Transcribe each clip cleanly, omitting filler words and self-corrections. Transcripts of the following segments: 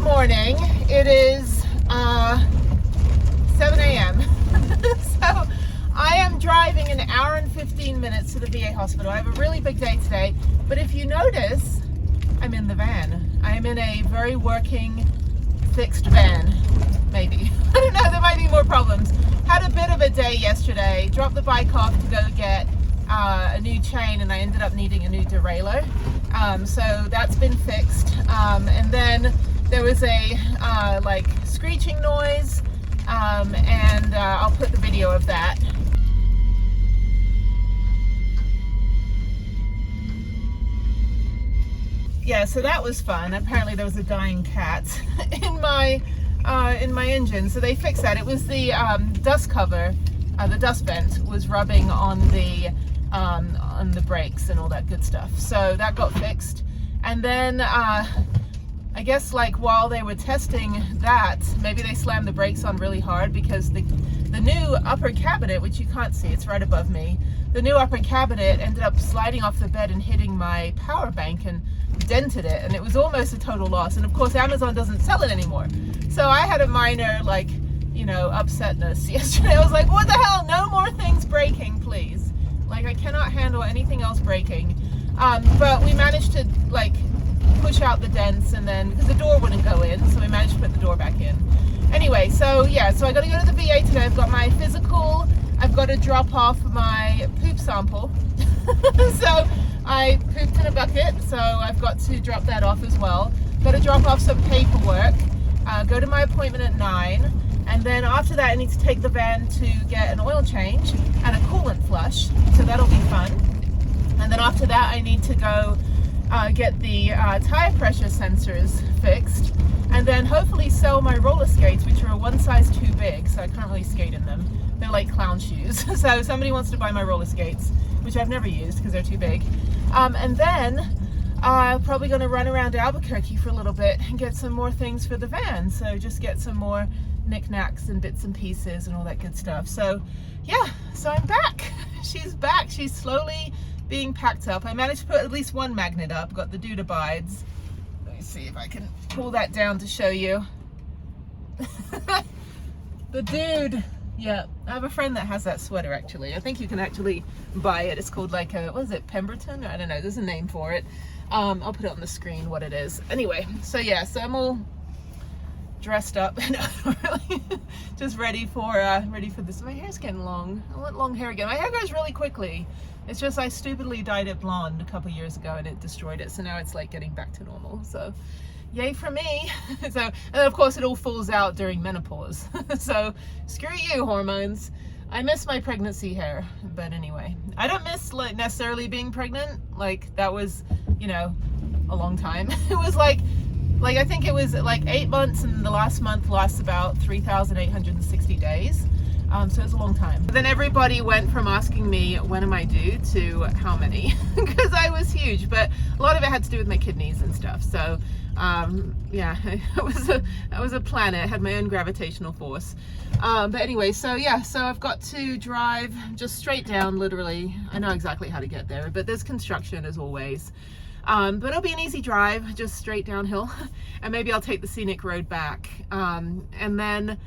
morning. It is 7 a.m. So I am driving an hour and 15 minutes to the VA hospital. I have a really big day today, but if you notice, I'm in the van. I am in a very working, fixed van, maybe. I don't know, there might be more problems. Had a bit of a day yesterday, dropped the bike off to go get a new chain, and I ended up needing a new derailleur. So that's been fixed. And then there was a like screeching noise, and I'll put the video of that. Yeah, so that was fun. Apparently there was a dying cat in my engine, so they fixed that. It was the dust cover, the dust vent was rubbing on the brakes and all that good stuff. So that got fixed. And then I guess like while they were testing that, maybe they slammed the brakes on really hard because the new upper cabinet, which you can't see, it's right above me, the new upper cabinet ended up sliding off the bed and hitting my power bank and dented it, and it was almost a total loss. And of course Amazon doesn't sell it anymore, so I had a minor, like, you know, upsetness yesterday. I was like, what the hell, no more things breaking, please. Like, I cannot handle anything else breaking. But we managed to like push out the dents, and then because the door wouldn't go in, so we managed to put the door back in. Anyway, so yeah, so I got to go to the VA today. I've got my physical, I've got to drop off my poop sample. So I pooped in a bucket, so I've got to drop that off as well. Got to drop off some paperwork, go to my appointment at 9, and then after that I need to take the van to get an oil change and a coolant flush, so that'll be fun. And then after that I need to go get the tire pressure sensors fixed, and then hopefully sell my roller skates, which are one size too big, so I can't really skate in them. They're like clown shoes. So somebody wants to buy my roller skates, which I've never used because they're too big. And then probably going to run around Albuquerque for a little bit and get some more things for the van. So just get some more knickknacks and bits and pieces and all that good stuff. So yeah, so I'm back. She's back. She's slowly being packed up. I managed to put at least one magnet up. Got the dude abides. Let me see if I can pull that down to show you. The dude. Yeah, I have a friend that has that sweater actually. I think you can actually buy it. It's called like a, what is it, Pemberton? I don't know, there's a name for it. I'll put it on the screen what it is. Anyway, so yeah, so I'm all dressed up and really just ready for this. My hair's getting long. I want long hair again. My hair grows really quickly. It's just I stupidly dyed it blonde a couple years ago and it destroyed it. So now it's like getting back to normal. So yay for me. So, and then of course it all falls out during menopause. So screw you, hormones. I miss my pregnancy hair, but anyway, I don't miss like necessarily being pregnant. Like that was, you know, a long time. It was like I think it was like 8 months, and the last month lasts about 3,860 days. So it's a long time. But then everybody went from asking me when am I due to how many, because I was huge, but a lot of it had to do with my kidneys and stuff. So yeah, it was a planet. It had my own gravitational force. But anyway, so yeah, so I've got to drive just straight down, literally. I know exactly how to get there, but there's construction as always. But it'll be an easy drive, just straight downhill, and maybe I'll take the scenic road back. And then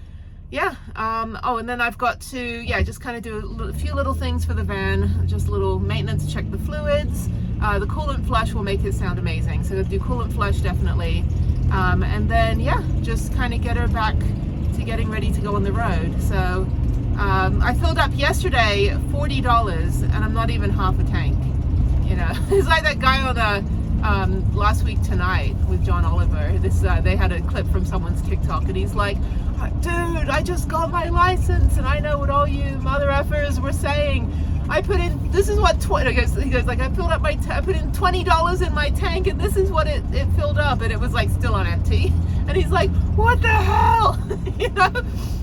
yeah, oh, and then I've got to, yeah, just kind of do a few little things for the van, just a little maintenance, check the fluids. The coolant flush will make it sound amazing, so do coolant flush definitely. And then yeah, just kind of get her back to getting ready to go on the road. So I filled up yesterday $40, and I'm not even half a tank, you know. It's like that guy on Last Week Tonight with John Oliver. This they had a clip from someone's TikTok, and he's like, dude, I just got my license, and I know what all you mother effers were saying. I put in, this is what, he goes like, I filled up my, I put in $20 in my tank, and this is what it filled up, and it was like still on empty. And he's like, what the hell? You know,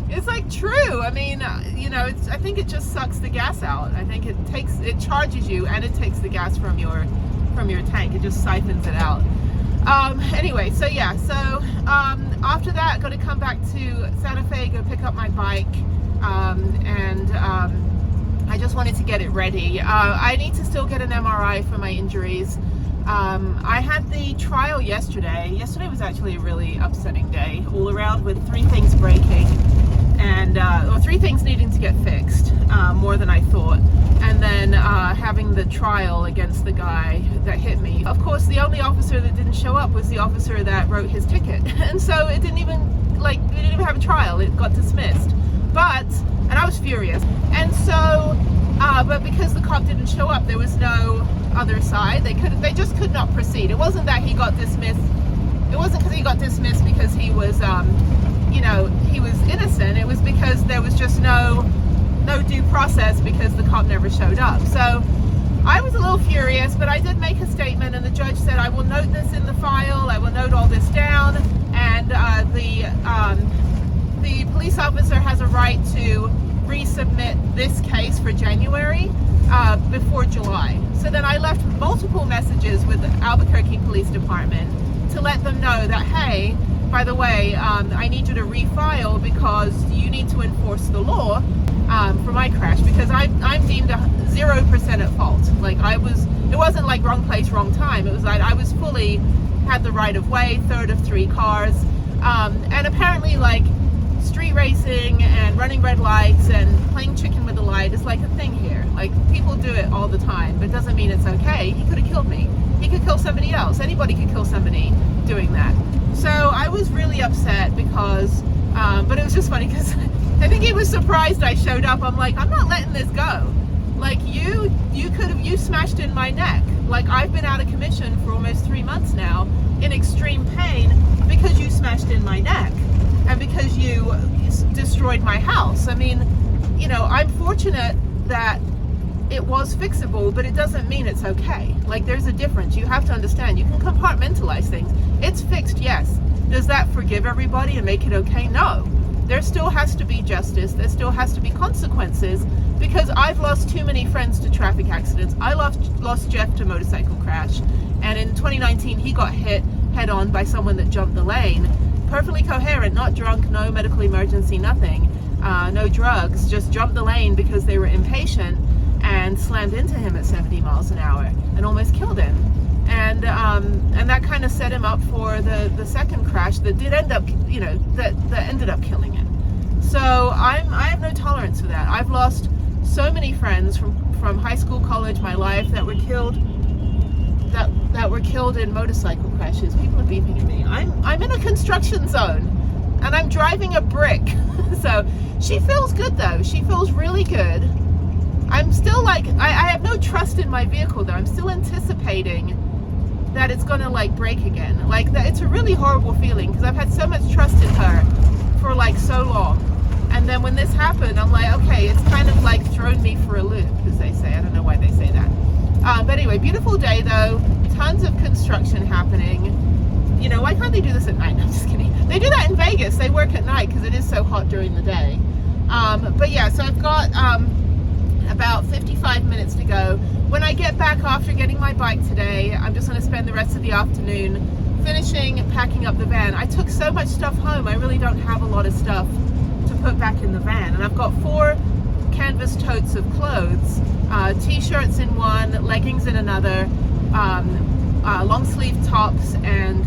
it's like true. I mean, you know, I think it just sucks the gas out. I think it charges you, and it takes the gas from your tank. It just siphons it out. Anyway, so yeah, so after that, got to come back to Santa Fe, go pick up my bike, and I just wanted to get it ready. I need to still get an MRI for my injuries. I had the trial yesterday. Yesterday was actually a really upsetting day all around, with 3 things breaking and or 3 things needing to get fixed, more than I thought, and then having the trial against the guy that hit me. Of course, the only officer that didn't show up was the officer that wrote his ticket, and so it didn't even, like, we didn't even have a trial. It got dismissed. And I was furious. And so but because the cop didn't show up, there was no other side. They just could not proceed. It wasn't that he got dismissed. It wasn't because he got dismissed because he was you know, he was innocent. It was because there was just no due process because the cop never showed up. So I was a little furious, but I did make a statement, and the judge said, I will note this in the file, I will note all this down, and the police officer has a right to resubmit this case for January before July. So then I left multiple messages with the Albuquerque Police Department to let them know that, hey, by the way, I need you to refile because you need to enforce the law for my crash, because I'm deemed 0% at fault. Like, it wasn't like wrong place, wrong time. It was like I was fully had the right of way, third of 3 cars, and apparently, like, street racing and running red lights and playing chicken with the light is like a thing here. Like, people do it all the time, but it doesn't mean it's okay. He could have killed me. He could kill somebody else. Anybody could kill somebody doing that. So I was really upset because, but it was just funny because I think he was surprised I showed up. I'm like, I'm not letting this go. Like, you smashed in my neck. Like, I've been out of commission for almost 3 months now in extreme pain because you smashed in my neck and because you destroyed my house. I mean, you know, I'm fortunate that it was fixable, but it doesn't mean it's okay. Like, there's a difference. You have to understand. You can compartmentalize things. It's fixed, yes. Does that forgive everybody and make it okay? No. There still has to be justice. There still has to be consequences, because I've lost too many friends to traffic accidents. I lost Jeff to motorcycle crash, and in 2019 he got hit head on by someone that jumped the lane. Perfectly coherent, not drunk, no medical emergency, nothing, no drugs, just jumped the lane because they were impatient and slammed into him at 70 miles an hour and almost killed him. And that kind of set him up for the second crash that did end up, you know, that ended up killing him. So I have no tolerance for that. I've lost so many friends from high school, college, my life, that were killed that were killed in motorcycle crashes. People are beeping at me. I'm in a construction zone and I'm driving a brick. So she feels good though. She feels really good. I'm still like, I have no trust in my vehicle though. I'm still anticipating that it's gonna like break again. Like, that, it's a really horrible feeling because I've had so much trust in her for like so long. And then when this happened, I'm like, okay, it's kind of like thrown me for a loop, as they say. I don't know why they say that. But anyway, beautiful day though. Tons of construction happening. You know, why can't they do this at night? No, I'm just kidding. They do that in Vegas. They work at night because it is so hot during the day. But yeah, so I've got about 55 minutes to go. When I get back after getting my bike today, I'm just going to spend the rest of the afternoon finishing packing up the van. I took so much stuff home, I really don't have a lot of stuff to put back in the van. And I've got 4 canvas totes of clothes, t-shirts in one, leggings in another, long sleeve tops and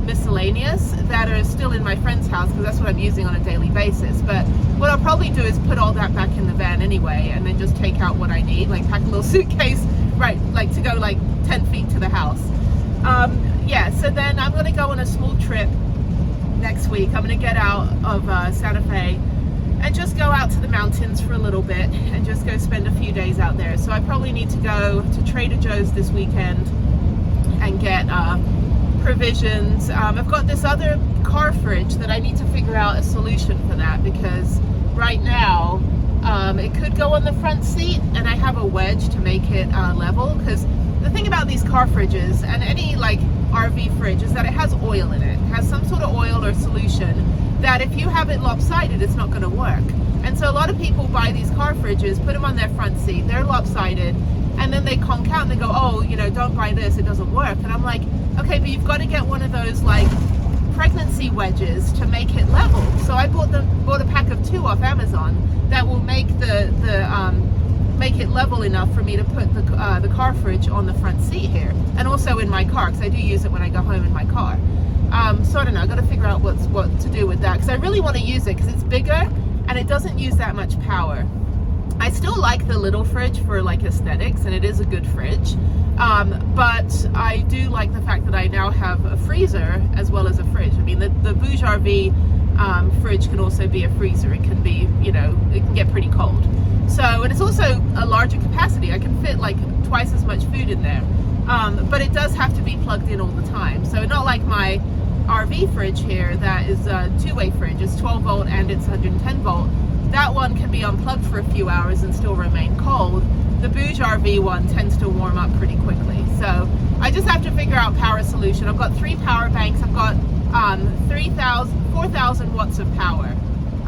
miscellaneous that are still in my friend's house because that's what I'm using on a daily basis. But what I'll probably do is put all that back in the van anyway, and then just take out what I need, like pack a little suitcase, right, like to go like 10 feet to the house. Yeah, so then I'm gonna go on a small trip next week. I'm gonna get out of Santa Fe and just go out to the mountains for a little bit and just go spend a few days out there. So I probably need to go to Trader Joe's this weekend and get provisions. I've got this other car fridge that I need to figure out a solution for that, because right now it could go on the front seat and I have a wedge to make it level, because the thing about these car fridges and any like RV fridge is that it has oil in it. It has some sort of oil or solution that if you have it lopsided, it's not going to work. And so a lot of people buy these car fridges, put them on their front seat, they're lopsided, and then they conk out and they go, oh, you know, don't buy this, it doesn't work. And I'm like, okay, but you've got to get one of those like pregnancy wedges to make it level. So I bought a pack of 2 off Amazon that will make the make it level enough for me to put the car fridge on the front seat here, and also in my car, because I do use it when I go home in my car. So I don't know, I've got to figure out what to do with that, because I really want to use it because it's bigger and it doesn't use that much power. I still like the little fridge for like aesthetics, and it is a good fridge, but I do like the fact that I now have a freezer as well as a fridge. I mean, the Bouge RV fridge can also be a freezer. It can be, you know, it can get pretty cold. So, and it's also a larger capacity. I can fit like twice as much food in there, but it does have to be plugged in all the time. So not like my RV fridge here that is a two-way fridge. It's 12 volt and it's 110 volt. That one can be unplugged for a few hours and still remain cold. The Bouge RV one tends to warm up pretty quickly. So I just have to figure out power solution. I've got 3 power banks. I've got 4,000 watts of power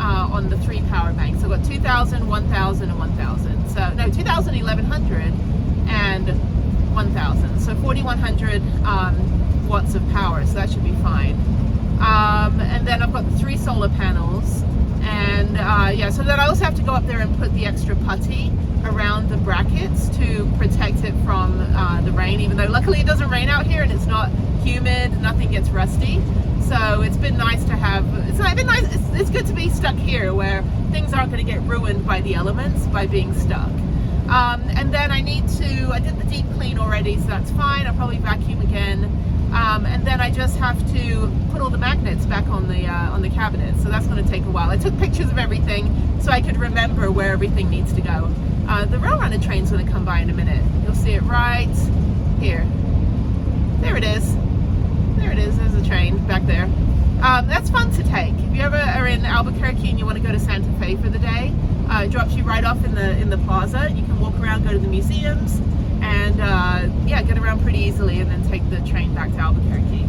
on the 3 power banks. So I've got 2,000, 1,000, and 1,000. So no, 2,000, 1,100, and 1,000. So 4,100 watts of power. So that should be fine. And then I've got the 3 solar panels. And yeah, so then I also have to go up there and put the extra putty around the brackets to protect it from the rain, even though luckily it doesn't rain out here and it's not humid, nothing gets rusty. So it's been nice to have, it's good to be stuck here where things aren't going to get ruined by the elements by being stuck. And then I did the deep clean already, so that's fine. I'll probably vacuum again. And then I just have to put all the magnets back on the cabinet, so that's going to take a while. I took pictures of everything so I could remember where everything needs to go. The rail runner train's going to come by in a minute. You'll see it right here. There it is. There it is. There's a train back there. That's fun to take. If you ever are in Albuquerque and you want to go to Santa Fe for the day, it drops you right off in the plaza. You can walk around, go to the museums, and yeah, get around pretty easily, and then take the train back to Albuquerque.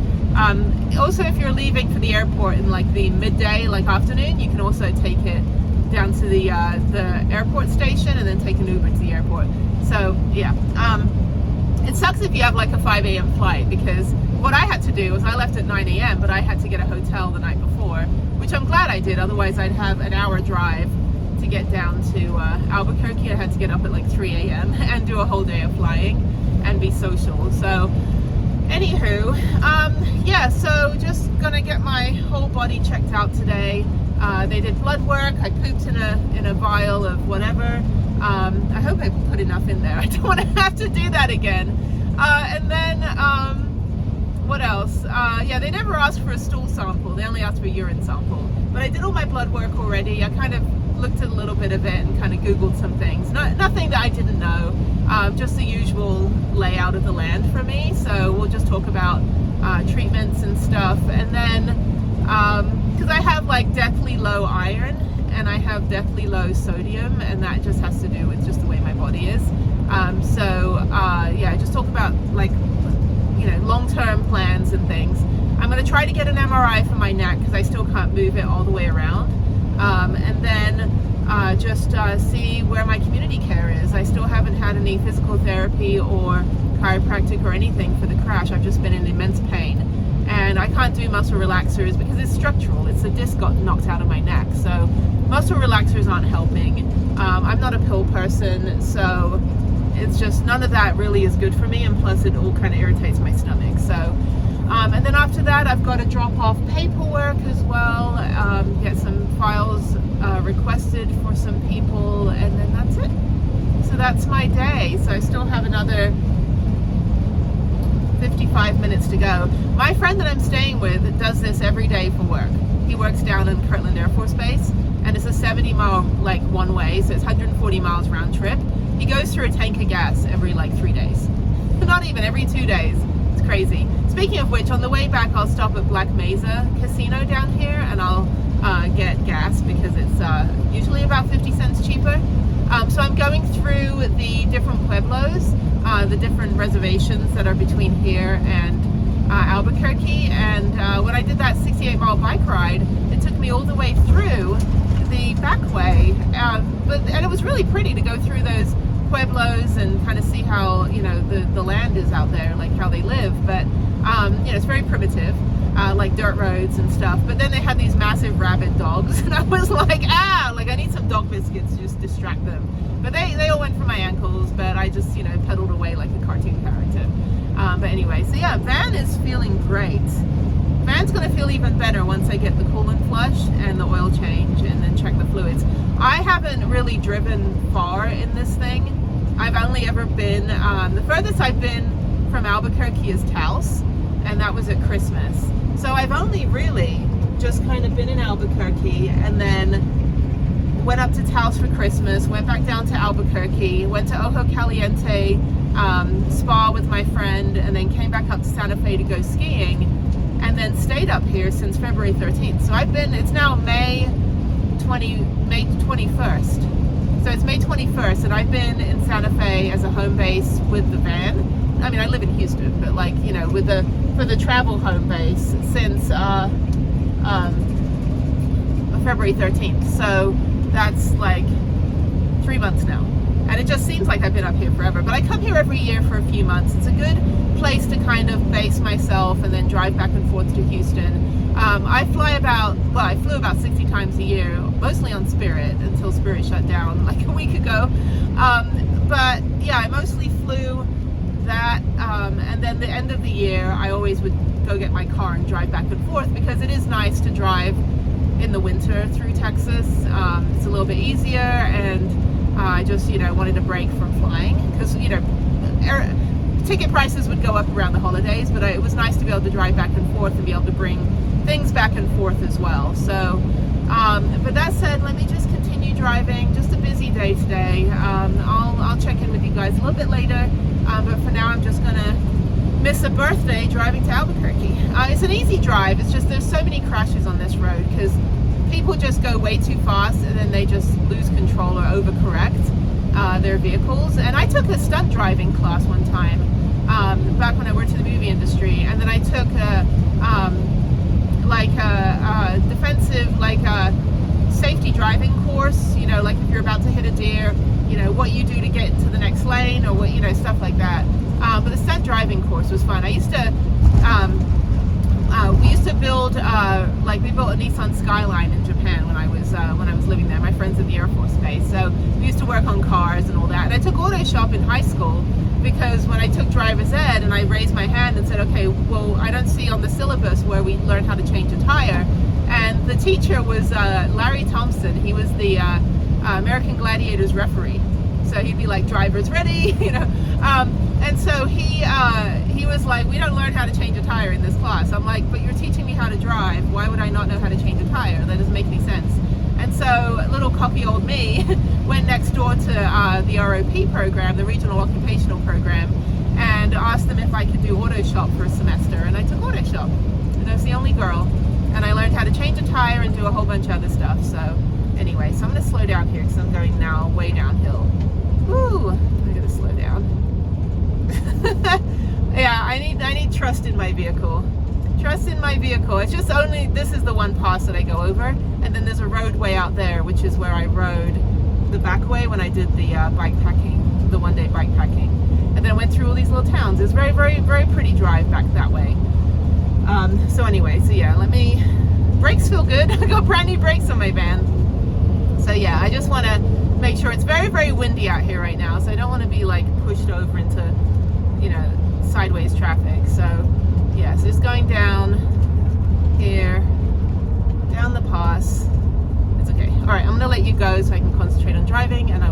Also, if you're leaving for the airport in like the midday, like afternoon, you can also take it down to the airport station and then take an Uber to the airport. So yeah, it sucks if you have like a 5 a.m. flight, because what I had to do was I left at 9 a.m. but I had to get a hotel the night before, which I'm glad I did. Otherwise, I'd have an hour drive to get down to Albuquerque. I had to get up at like 3 a.m. and do a whole day of flying and be social. So anywho, yeah, so just gonna get my whole body checked out today. They did blood work. I pooped in a vial of whatever. I hope I put enough in there. I don't want to have to do that again. And then what else? Yeah, they never asked for a stool sample. They only asked for a urine sample. But I did all my blood work already. I kind of looked at a little bit of it and kind of Googled some things. Nothing that I didn't know. Just the usual layout of the land for me. So we'll just talk about treatments and stuff. And then, because I have like deathly low iron and I have deathly low sodium, and that just has to do with just the way my body is. Yeah, just talk about like, you know, long-term plans and things. I'm going to try to get an MRI for my neck because I still can't move it all the way around. And then just see where my community care is. I still haven't had any physical therapy or chiropractic or anything for the crash. I've just been in immense pain. And I can't do muscle relaxers because it's structural. It's the disc got knocked out of my neck. So muscle relaxers aren't helping. I'm not a pill person, so it's just none of that really is good for me. And plus it all kind of irritates my stomach. So, and then after that, I've got to drop off paperwork as well, get some files requested for some people, and then that's it. So that's my day. So I still have another 55 minutes to go. My friend that I'm staying with does this every day for work. He works down in Kirtland Air Force Base, and it's a 70-mile like one way, so it's 140 miles round trip. He goes through a tank of gas every like 3 days. Not even, every 2 days. It's crazy. Speaking of which, on the way back I'll stop at Black Mesa Casino down here and I'll get gas because it's usually about 50 cents cheaper. So I'm going through the different pueblos, the different reservations that are between here and Albuquerque, and when I did that 68-mile bike ride, it took me all the way through the back way, and it was really pretty to go through those pueblos and kind of see how, you know, the land is out there, like how they live, but you know, it's very primitive. like dirt roads and stuff. But then they had these massive rabid dogs, and I was like, like I need some dog biscuits to just distract them. But they all went for my ankles, but I just, you know, pedaled away like a cartoon character. But anyway, so yeah, van is feeling great. Van's gonna feel even better once I get the coolant flush and the oil change and then check the fluids. I haven't really driven far in this thing. I've only ever been, the furthest I've been from Albuquerque is Taos, and that was at Christmas. So I've only really just kind of been in Albuquerque, and then went up to Taos for Christmas, went back down to Albuquerque, went to Ojo Caliente spa with my friend, and then came back up to Santa Fe to go skiing, and then stayed up here since February 13th. So I've been, it's now May 21st. So it's May 21st, and I've been in Santa Fe as a home base with the van. I mean, I live in Houston, but like, you know, with for the travel home base since February 13th. So that's like 3 months now. And it just seems like I've been up here forever. But I come here every year for a few months. It's a good place to kind of base myself and then drive back and forth to Houston. I flew about 60 times a year, mostly on Spirit, until Spirit shut down like a week ago. But yeah, I mostly flew that, and then the end of the year I always would go get my car and drive back and forth, because it is nice to drive in the winter through Texas. It's a little bit easier, and I just, you know, wanted a break from flying, because, you know, ticket prices would go up around the holidays, but it was nice to be able to drive back and forth and be able to bring things back and forth as well. So but that said, let me just continue driving. Just a busy day today. I'll check in with you guys a little bit later, but for now I'm just gonna miss a birthday driving to Albuquerque. It's an easy drive. It's just there's so many crashes on this road because people just go way too fast, and then they just lose control or overcorrect their vehicles. And I took a stunt driving class one time back when I worked in the movie industry, and then I took a defensive, safety driving course, you know, like if you're about to hit a deer, you know, what you do to get to the next lane, or what, you know, stuff like that. But the stunt driving course was fun. I used to, we used to build, we built a Nissan Skyline in Japan when I was living there. My friends in the Air Force Base. So we used to work on cars and all that. And I took auto shop in high school, because when I took driver's ed and I raised my hand and said, okay, well, I don't see on the syllabus where we learn how to change a tire. And the teacher was Larry Thompson. He was the American Gladiators referee. So he'd be like, drivers ready, you know. And so he was like, we don't learn how to change a tire in this class. I'm like, but you're teaching me how to drive. Why would I not know how to change a tire? That doesn't make any sense. And so little cocky old me went next door to the ROP program, the Regional Occupational Program, and asked them if I could do auto shop for a semester. And I took auto shop, and I was the only girl. And I learned how to change a tire and do a whole bunch of other stuff. So anyway, so I'm going to slow down here because I'm going now way downhill. Woo! I gotta slow down. Yeah, I need trust in my vehicle. Trust in my vehicle. It's just only, this is the one pass that I go over, and then there's a roadway out there, which is where I rode the back way when I did the bike packing, the one-day bike packing, and then I went through all these little towns. It's very, very, very pretty drive back that way. So anyway, so yeah, brakes feel good. I got brand new brakes on my van. So yeah, I just want to make sure. It's very, very windy out here right now, so I don't want to be like pushed over into, you know, sideways traffic. So yeah, so just going down here, down the pass. It's okay. All right, I'm gonna let you go so I can concentrate on driving, and